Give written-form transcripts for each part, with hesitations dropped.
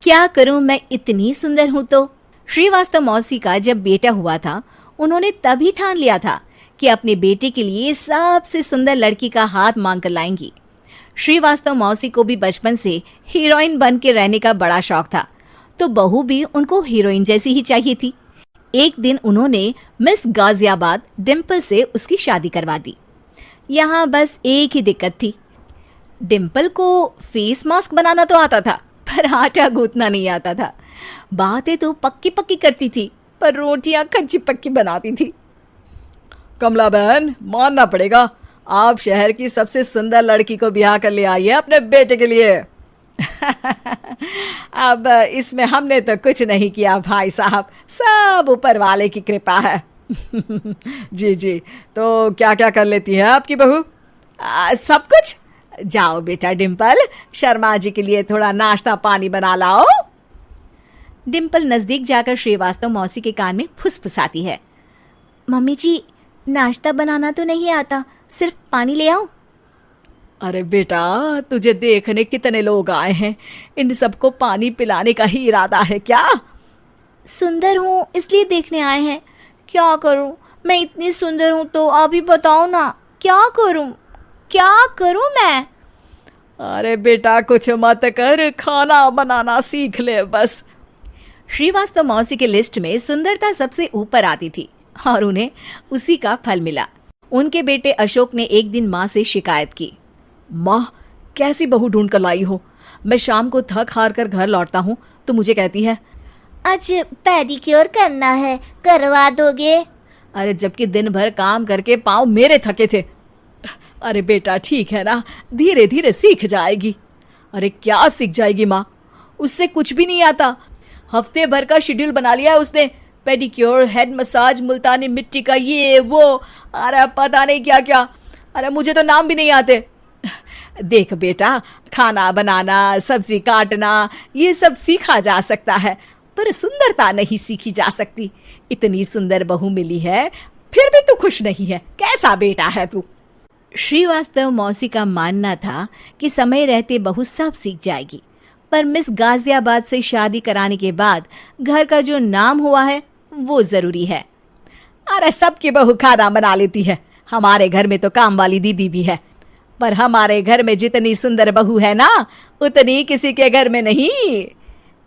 क्या करूं, मैं इतनी सुंदर हूं तो। श्रीवास्तव मौसी का जब बेटा हुआ था, उन्होंने तभी ठान लिया था कि अपने बेटे के लिए सबसे सुंदर लड़की का हाथ मांग कर लाएंगी। श्रीवास्तव मौसी को भी बचपन से हीरोइन बन के रहने का बड़ा शौक था, तो बहू भी उनको हीरोइन जैसी ही चाहिए थी। एक दिन उन्होंने मिस गाजियाबाद डिम्पल से उसकी शादी करवा दी। यहाँ बस एक ही दिक्कत थी, डिम्पल को फेस मास्क बनाना तो आता था, पर आटा गूंथना नहीं आता था। बातें तो पक्की पक्की करती थी, पर रोटियां कच्ची पक्की बनाती थी। कमला बहन, मानना पड़ेगा, आप शहर की सबसे सुंदर लड़की को ब्याह कर ले आई है अपने बेटे के लिए। अब इसमें हमने तो कुछ नहीं किया भाई साहब, सब ऊपर वाले की कृपा है। जी जी, तो क्या क्या कर लेती है आपकी बहू? सब कुछ। जाओ बेटा डिम्पल, शर्मा जी के लिए थोड़ा नाश्ता पानी बना लाओ। डिम्पल नजदीक जाकर श्रीवास्तव मौसी के कान में फुसफुसाती है। मम्मी जी, नाश्ता बनाना तो नहीं आता, सिर्फ पानी ले आओ। अरे बेटा, तुझे देखने कितने लोग आए हैं, इन सबको पानी पिलाने का ही इरादा है क्या? सुंदर हूँ इसलिए देखने आए हैं। क्या करूँ, मैं इतनी सुंदर हूँ तो आप ही बताओ ना, क्या करूँ मैं? अरे बेटा, कुछ मत कर, खाना बनाना सीख ले बस। श्रीवास्तव मौसी के लिस्ट में सुंदरता सबसे ऊपर आती थी और उन्हें उसी का फल मिला। उनके बेटे अशोक ने एक दिन माँ से शिकायत की। माँ, कैसी बहू ढूंढ कर लाई हो? मैं शाम को थक हार कर घर लौटता हूँ तो मुझे कहती है, आज पेडिक्योर करना है, करवा दोगे? अरे जबकि दिन भर काम करके पाँव मेरे थके थे। अरे बेटा ठीक है ना, धीरे धीरे सीख जाएगी। अरे क्या सीख जाएगी माँ, उससे कुछ भी नहीं आता। हफ्ते भर का शेड्यूल बना लिया है उसने, पेडिक्योर, हेड मसाज, मुल्तानी मिट्टी का ये वो, अरे पता नहीं क्या क्या। अरे मुझे तो नाम भी नहीं आते। देख बेटा, खाना बनाना, सब्जी काटना, ये सब सीखा जा सकता है, पर सुंदरता नहीं सीखी जा सकती। इतनी सुंदर बहू मिली है, फिर भी तू खुश नहीं है, कैसा बेटा है तू? श्रीवास्तव मौसी का मानना था कि समय रहते बहू सब सीख जाएगी, पर मिस गाजियाबाद से शादी कराने के बाद घर का जो नाम हुआ है वो जरूरी है। अरे सबकी बहू खाना बना लेती है, हमारे घर में तो काम वाली दीदी भी है, पर हमारे घर में जितनी सुंदर बहू है ना, उतनी किसी के घर में नहीं।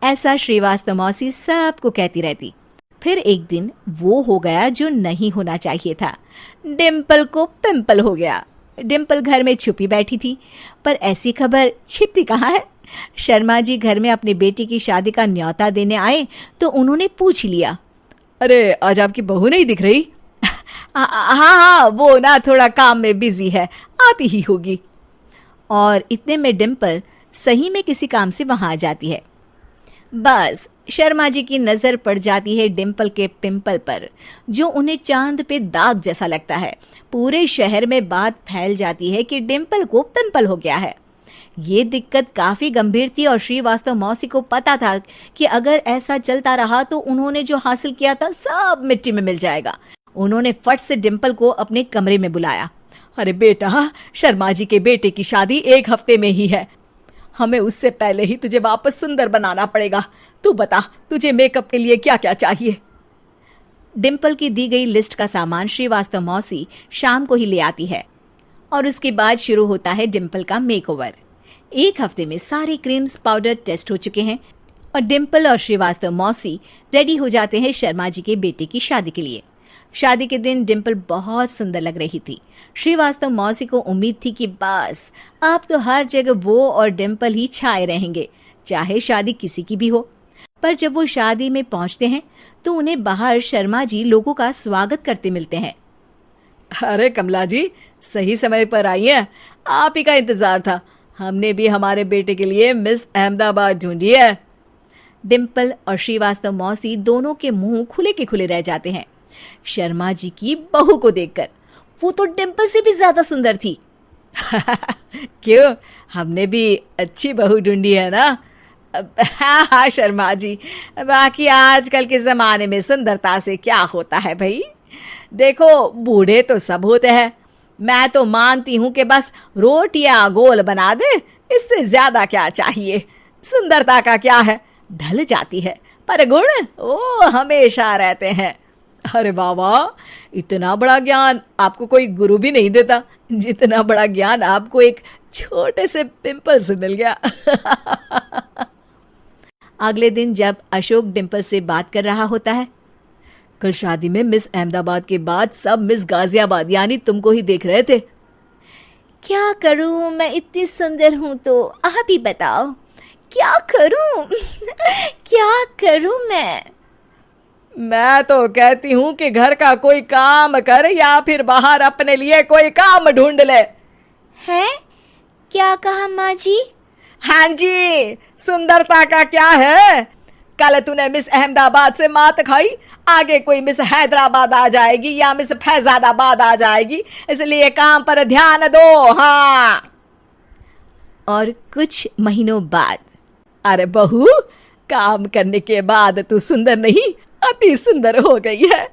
ऐसा श्रीवास्तव मौसी सबको कहती रहती। फिर एक दिन वो हो गया जो नहीं होना चाहिए था, डिम्पल को पिंपल हो गया। डिम्पल घर में छुपी बैठी थी, पर ऐसी खबर छिपती कहाँ है। शर्मा जी घर में अपने बेटी की शादी का न्योता देने आए तो उन्होंने पूछ लिया, अरे आज आपकी बहू नहीं दिख रही? हाँ, वो ना थोड़ा काम में बिजी है, आती ही होगी। और इतने में डिम्पल सही में किसी काम से वहां आ जाती है। बस शर्मा जी की नजर पड़ जाती है डिम्पल के पिंपल पर, जो उन्हें चांद पे दाग जैसा लगता है। पूरे शहर में बात फैल जाती है कि डिम्पल को पिंपल हो गया है। ये दिक्कत काफी गंभीर थी और श्रीवास्तव मौसी को पता था कि अगर ऐसा चलता रहा तो उन्होंने जो हासिल किया था सब मिट्टी में मिल जाएगा। उन्होंने फट से डिम्पल को अपने कमरे में बुलाया। अरे बेटा, शर्मा जी के बेटे की शादी 1 हफ्ते में ही है, हमें उससे पहले ही तुझे वापस सुंदर बनाना पड़ेगा। तू बता, तुझे मेकअप के लिए क्या क्या चाहिए? डिम्पल की दी गई लिस्ट का सामान श्रीवास्तव मौसी शाम को ही ले आती है और उसके बाद शुरू होता है डिम्पल का मेकओवर। 1 हफ्ते में सारे क्रीम्स पाउडर टेस्ट हो चुके हैं और डिम्पल और श्रीवास्तव मौसी रेडी हो जाते हैं शर्मा जी के बेटे की शादी के लिए। शादी के दिन डिम्पल बहुत सुंदर लग रही थी। श्रीवास्तव मौसी को उम्मीद थी कि बस अब तो हर जगह वो और डिम्पल ही छाए रहेंगे, चाहे शादी किसी की भी हो। पर जब वो शादी में पहुंचते हैं तो उन्हें बाहर शर्मा जी लोगों का स्वागत करते मिलते हैं। अरे कमला जी, सही समय पर आई हैं, आप ही का इंतजार था। हमने भी हमारे बेटे के लिए मिस अहमदाबाद ढूंढी है। डिम्पल और श्रीवास्तव मौसी दोनों के मुंह खुले के खुले रह जाते हैं शर्मा जी की बहू को देखकर। वो तो डिम्पल से भी ज्यादा सुंदर थी। क्यों, हमने भी अच्छी बहू ढूंढी है ना? हाँ शर्मा जी, बाकी आजकल के जमाने में सुंदरता से क्या होता है भाई। देखो, बूढ़े तो सब होते हैं, मैं तो मानती हूँ कि बस रोटियां गोल बना दे, इससे ज्यादा क्या चाहिए। सुंदरता का क्या है, ढल जाती है, पर गुण वो हमेशा रहते हैं। अरे वाह वाह, इतना बड़ा ज्ञान आपको कोई गुरु भी नहीं देता जितना बड़ा ज्ञान आपको एक छोटे से पिंपल से मिल गया। अगले दिन जब अशोक डिम्पल से बात कर रहा होता है, कल शादी में मिस अहमदाबाद के बाद सब मिस गाजियाबाद यानी तुमको ही देख रहे थे। क्या करूं, मैं इतनी सुंदर हूं तो आप ही बताओ क्या करूं? क्या करूं मैं तो कहती हूं कि घर का कोई काम कर या फिर बाहर अपने लिए कोई काम ढूंढ ले। है? क्या कहा माँ जी? हाँ जी, सुंदरता का क्या है? कल तूने मिस अहमदाबाद से मात खाई, आगे कोई मिस हैदराबाद आ जाएगी या मिस फैजादाबाद आ जाएगी, इसलिए काम पर ध्यान दो। हाँ। और कुछ महीनों बाद, अरे बहू, काम करने के बाद तू सुंदर नहीं, अति सुंदर हो गई है।